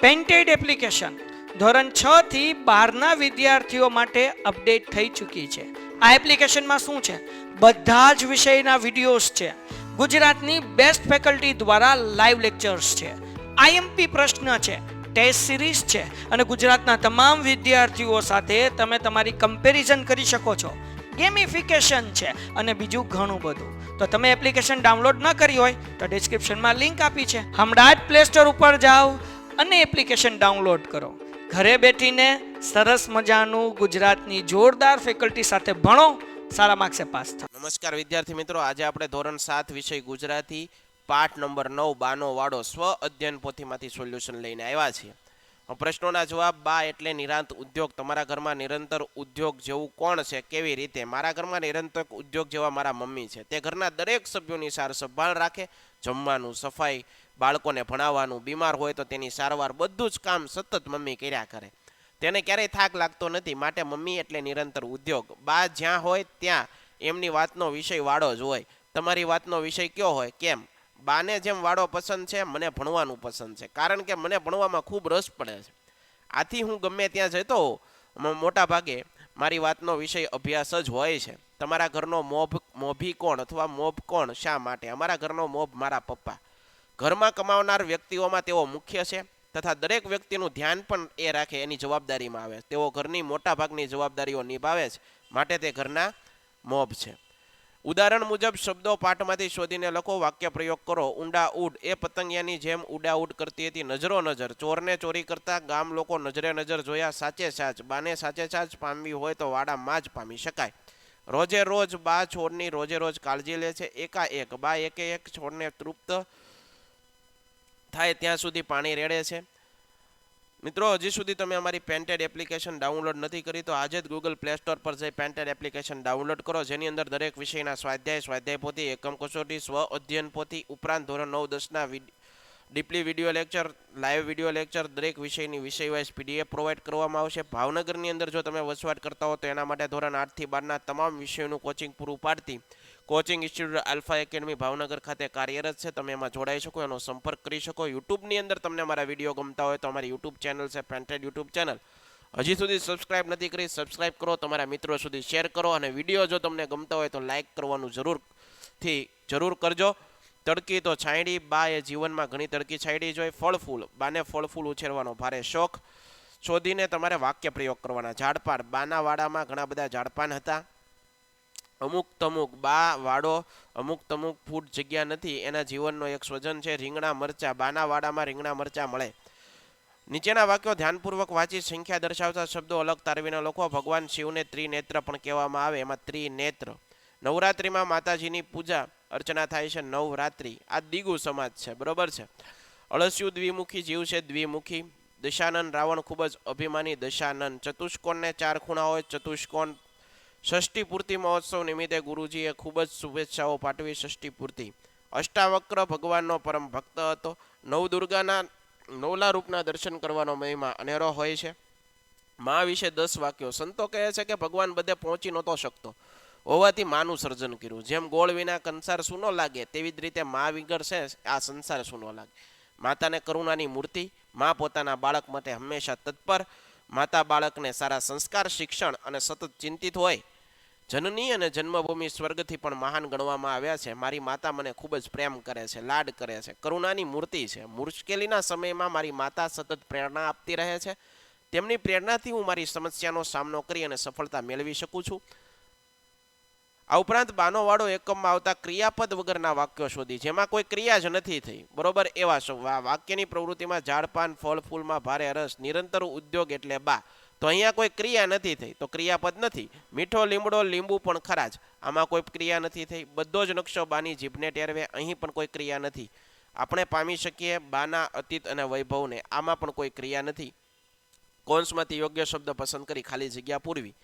Painted application ધોરણ 6 થી 12ના વિદ્યાર્થીઓ માટે અપડેટ થઈ ચૂકી છે. આ એપ્લિકેશનમાં શું છે? બધા જ વિષયના વિડીયોઝ છે. ગુજરાતની બેસ્ટ ફેકલ્ટી દ્વારા લાઈવ લેક્ચર્સ છે. આઈએમપી પ્રશ્ન છે, ટેસ્ટ સિરીઝ છે અને ગુજરાતના તમામ વિદ્યાર્થીઓ સાથે તમે તમારી કમ્પેરિઝન કરી શકો છો. ગેમિફિકેશન છે અને બીજું ઘણું બધું. તો તમે એપ્લિકેશન ડાઉનલોડ ન કરી હોય તો ડિસ્ક્રિપ્શનમાં લિંક આપી છે. હમણાં જ પ્લે સ્ટોર ઉપર જાઓ અને એપ્લિકેશન ડાઉનલોડ કરો. ઘરે બેઠીને સરસ મજાનું ગુજરાતની જોરદાર ફેકલ્ટી સાથે ભણો, સારા માર્ક્સે પાસ થાઓ. નમસ્કાર વિદ્યાર્થી મિત્રો, આજે આપણે ધોરણ 7 વિષય ગુજરાતી પાઠ નંબર 9 બાનો વાડો સ્વ અધ્યયન પોથીમાંથી સોલ્યુશન લઈને આવ્યા છીએ. પ્રશ્નોના જવાબ. બા એટલે નિરાંત ઉદ્યોગ. તમારા ઘરમાં નિરંતર ઉદ્યોગ જેવું કોણ છે? કેવી રીતે? મારા ઘરમાં નિરંતર ઉદ્યોગ જેવા મારા મમ્મી છે. તે ઘરના દરેક સભ્યોની સાર સંભાળ રાખે, જમવાનું, સફાઈ, બાળકોને ભણાવવાનું, બીમાર હોય તો તેની સારવાર, બધું જ કામ સતત મમ્મી કર્યા કરે. તેને ક્યારેય થાક લાગતો નથી, માટે મમ્મી એટલે નિરંતર ઉદ્યોગ. બા જ્યાં હોય ત્યાં એમની વાતનો વિષય વાડો જ હોય. તમારી વાતનો વિષય કયો હોય? કેમ? બાને જેમ વાડો પસંદ છે, મને ભણવાનું પસંદ છે, કારણ કે મને ભણવામાં ખૂબ રસ પડે છે. આથી હું ગમે ત્યાં જતો હોઉં, મોટા ભાગે મારી વાતનો વિષય અભ્યાસ જ હોય છે. તમારા ઘરનો મોભી કોણ અથવા મોભ કોણ? શા માટે? અમારા ઘરનો મોભ મારા પપ્પા. ઘરમાં કમાવનાર વ્યક્તિઓમાં તેઓ મુખ્ય છે તથા દરેક વ્યક્તિનું ધ્યાન પણ એ રાખે એની જવાબદારીમાં આવે. તેઓ ઘરની મોટા ભાગની જવાબદારીઓ નિભાવે છે, માટે તે ઘરના મોભ છે. ઉદાહરણ મુજબ શબ્દો પાઠમાંથી શોધીને લખો, વાક્ય પ્રયોગ કરો. ઊંડા ઉડ. એ પતંગિયાની જેમ ઉડા ઉડ કરતી હતી. નજરો નજર. ચોરને ચોરી કરતા ગામ લોકો નજરે નજર જોયા. સાચે સાચ. બાને સાચે સાચ પામવી હોય તો વાડામાં જ પામી શકાય. રોજે રોજ. બા છોડની રોજે રોજ કાળજી લે છે. એકાએક. બા એકે એક છોડને તૃપ્ત થાય ત્યાં સુધી પાણી રેડે છે. મિત્રો, હજી સુધી તમે અમારી પેન્ટેડ એપ્લિકેશન ડાઉનલોડ નથી કરી તો આજે જ ગૂગલ પ્લે સ્ટોર પર જઈ પેન્ટેડ એપ્લિકેશન ડાઉનલોડ કરો, જેની અંદર દરેક વિષયના સ્વાધ્યાય પોથી, એકમ કસોટી, સ્વ અધ્યયન પોથી ઉપરાંત ધોરણ 9-10ના deeply video lecture, live video lecture, દરેક વિષયની વિષય વાઇઝ પીડીએફ પ્રોવાઈડ કરવામાં આવશે. ભાવનગરની અંદર જો તમે વસવાટ કરતા હો તો એના માટે ધોરણ 8 થી 12ના તમામ વિષયોનું કોચિંગ પૂરું પાડતી coaching institute alpha academy Bhavnagar ખાતે કાર્યરત છે. તમે એમાં જોડાઈ શકો, એનો સંપર્ક કરી શકો. યુટ્યુબની અંદર તમને અમારા વિડીયો ગમતા હોય તો અમારી યુટ્યુબ ચેનલ છે પેન્ટેડ યુટ્યુબ ચેનલ. હજી સુધી સબસ્ક્રાઇબ નથી કરી, સબસ્ક્રાઇબ કરો, તમારા મિત્રો સુધી શેર કરો અને વિડીયો જો તમને ગમતા હોય તો લાઇક કરવાનું જરૂર કરજો. તડકી તો છાંયડી. બા એ જીવનમાં ઘણી તડકી છાંયડી જોઈ. ફળ ફૂલ. બાને ફળ ફૂલ ઉછેરવાનો ભારે શોખ. શોધીને તમારે વાક્ય પ્રયોગ કરવાના. ઝાડપાન. બાના વાડામાં ઘણા બધા ઝાડપાન હતા. અમુક તમુક. બા વાડો અમુક તમુક ફૂટ જગ્યા નથી, એના જીવનનો એક સ્વજન છે. રીંગણા મરચા. બાના વાડામાં રીંગણા મરચા મળે. નીચેના વાક્યો ધ્યાનપૂર્વક વાંચી સંખ્યા દર્શાવતા શબ્દો અલગ તારવીને લખો. ભગવાન શિવને ત્રિનેત્ર પણ કહેવામાં આવે, એમાં ત્રિનેત્ર. નવરાત્રિમાં માતાજીની પૂજા અર્ચના થાય છે. નવરાત્રિ. આ દિગુ સમાજ છે, બરોબર છે. અળસિયું દ્વિમુખી જીવ છે, દ્વિમુખી. દશાનન. રાવણ ખૂબ જ અભિમાની. દશાનન. ચતુષ્કોણને 4 ખૂણા હોય, ચતુષ્કોણ. ષષ્ઠી પૂર્તિ મહોત્સવ નિમિત્તે ગુરુજીએ ખૂબ જ શુભેચ્છાઓ પાઠવી. ષષ્ઠી પૂર્તિ. અષ્ટાવક્ર. ભગવાનનો પરમ ભક્ત હતો. નવદુર્ગાના નવલા રૂપના દર્શન કરવાનો મહિમા અનેરો હોય છે. મા વિશે 10 વાક્યો. સંતો કહે છે કે ભગવાન બધે પહોંચી નહોતો શકતો હોવાથી માનું સર્જન કર્યું. જેમ ગોળ વિના કંસાર સૂનો લાગે, તેવી જ રીતે મા વગર છે આ સંસાર સૂનો લાગે. માતાને કરુણાની મૂર્તિ. મા પોતાના બાળક માટે હંમેશા તત્પર. માતા બાળકને સારા સંસ્કાર, શિક્ષણ અને સતત ચિંતિત હોય. જનની અને જન્મભૂમિ સ્વર્ગથી પણ મહાન ગણવામાં આવ્યા છે. મારી માતા મને ખૂબ જ પ્રેમ કરે છે, લાડ કરે છે, કરુણાની મૂર્તિ છે. મુશ્કેલીના સમયમાં મારી માતા સતત પ્રેરણા આપતી રહે છે. તેમની પ્રેરણાથી હું મારી સમસ્યાનો સામનો કરી અને સફળતા મેળવી શકું છું. આ ઉપરાંત બાનો વાડો એકમમાં આવતા ક્રિયાપદ વગરના વાક્યો શોધી, જેમાં કોઈ ક્રિયા જ નથી થઈ, બરોબર, એવા વાક્યની પ્રવૃત્તિમાં ઝાડપાન, ફળ ફૂલમાં ભારે રસ. નિરંતર ઉદ્યોગ એટલે બા. તો અહીંયા કોઈ ક્રિયા નથી થઈ તો ક્રિયાપદ નથી. મીઠો લીમડો. લીંબુ પણ ખરા જ. આમાં કોઈ ક્રિયા નથી થઈ. બધો જ નકશો બાની જીભને ટેરવે. અહીં પણ કોઈ ક્રિયા નથી. આપણે પામી શકીએ બાના અતીત અને વૈભવને. આમાં પણ કોઈ ક્રિયા નથી. કૌંસમાંથી યોગ્ય શબ્દ પસંદ કરી ખાલી જગ્યા પૂરવી.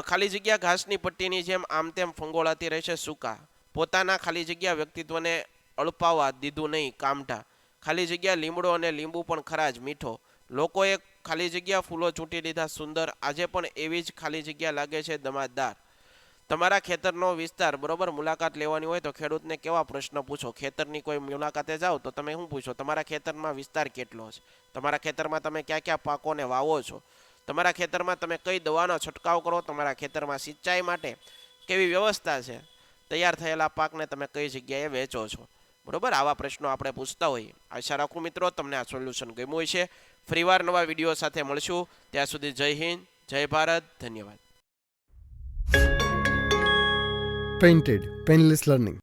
ખાલી જગ્યા ઘાસની પટ્ટીની જેમ આમ તેમ ફંગોળાતી રહેશે. સૂકા. પોતાના ખાલી જગ્યા વ્યક્તિત્વને અળપાવવા દીધું નહીં. કામઢા. ખાલી જગ્યા. લીમડો અને લીંબુ પણ ખરા જ. મીઠો. લોકોએ ખાલી જગ્યા ફૂલો ચૂંટી લીધા. સુંદર. આજે પણ એવી જ ખાલી જગ્યા લાગે છે. દમાદાર. તમારા ખેતરનો વિસ્તાર બરોબર મુલાકાત લેવાની હોય તો ખેડૂતને કેવા પ્રશ્ન પૂછો? ખેતરની કોઈ મુલાકાતે જાઓ તો તમે શું પૂછો? તમારા ખેતરમાં વિસ્તાર કેટલો છે? તમારા ખેતરમાં તમે કયા કયા પાકોને વાવો છો? તમારા ખેતરમાં તમે કઈ દવાનો છંટકાવ કરો? તમારા ખેતરમાં સિંચાઈ માટે કેવી વ્યવસ્થા છે? તૈયાર થયેલા પાકને તમે કઈ જગ્યાએ વેચો છો? બરોબર, આવા પ્રશ્નો આપણે પૂછતા હોઈએ. આશા રાખું મિત્રો તમને આ સોલ્યુશન ગમ્યું હશે. ફરીવાર નવા વિડીયો સાથે મળશું. ત્યાં સુધી જય હિન્દ, જય ભારત, ધન્યવાદ. Painted Painless Learning.